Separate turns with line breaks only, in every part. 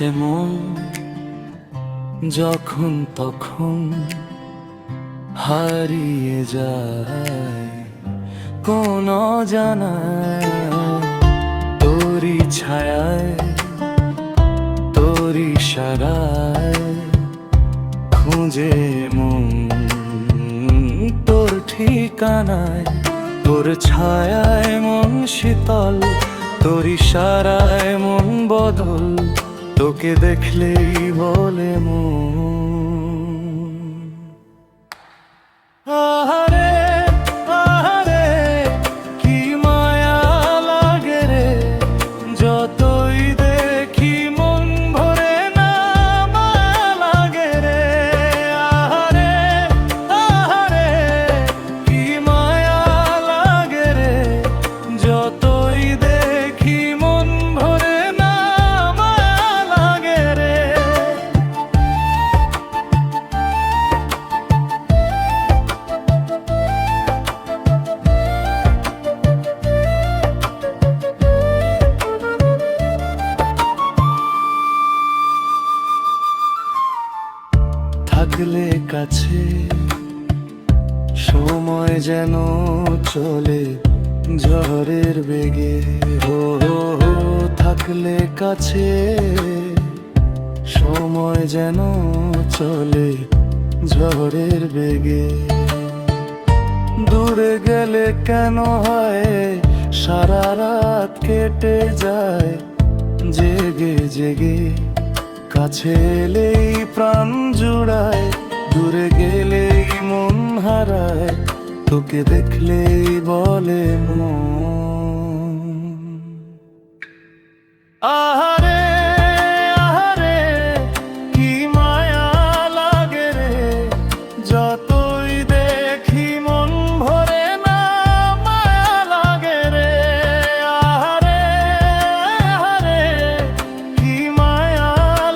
আসে মন যখন তখন হারিয়ে যায় কোন অজানায় তোরই ছায়ায় তোরই ইশারায় খুঁজে মন তোর ঠিকানায় তোর ছায়ায় মন শীতল তোর ইশারায় মন বদল তোকে দেখলেই বলে মন আহারে আহারে কি মায়া লাগে রে যতই দেখি মন ভরে না মায়া লাগে রে আহারে আহারে কি মায়া লাগে রে যতই দেখি মন ভরে না মায়া লাগে রে থাকলে কাছে সময় যেন চলে ঝড়ের বেগে হো হো হো থাকলে কাছে সময় যেন চলে ঝড়ের বেগে দূরে গেলে কেন হয় সারা রাত কেটে যায় জেগে জেগে কাছে এলেই প্রাণ জুড়ায় দূরে গেলেই মন হারায় তোকে দেখলেই বলে মন আহারে আহারে কি মায়া লাগে রে যতই দেখি মন ভরে না মায়া লাগে রে আহারে আহারে কি মায়া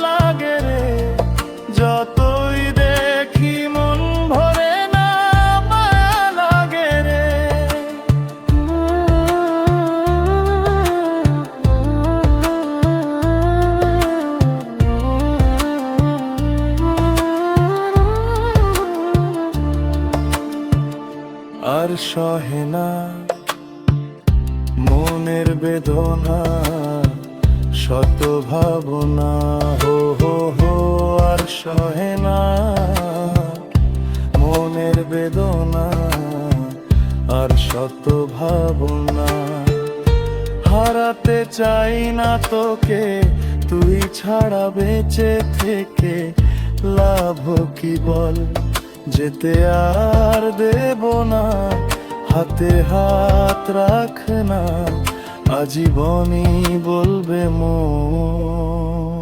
লাগে রে যতই দেখি মন ভরে না মায়া লাগে রে আর সহে না মনের বেদনা শত ভাবনা হো হো হো আর সহে না মনের বেদনা আর শত ভাবনা হারাতে চাই না তোকে তুই ছাড়া বেঁচে থেকে লাভ কি বল যেতে আর দেব না হাতে হাত রাখ না আজীবনই বলবে মন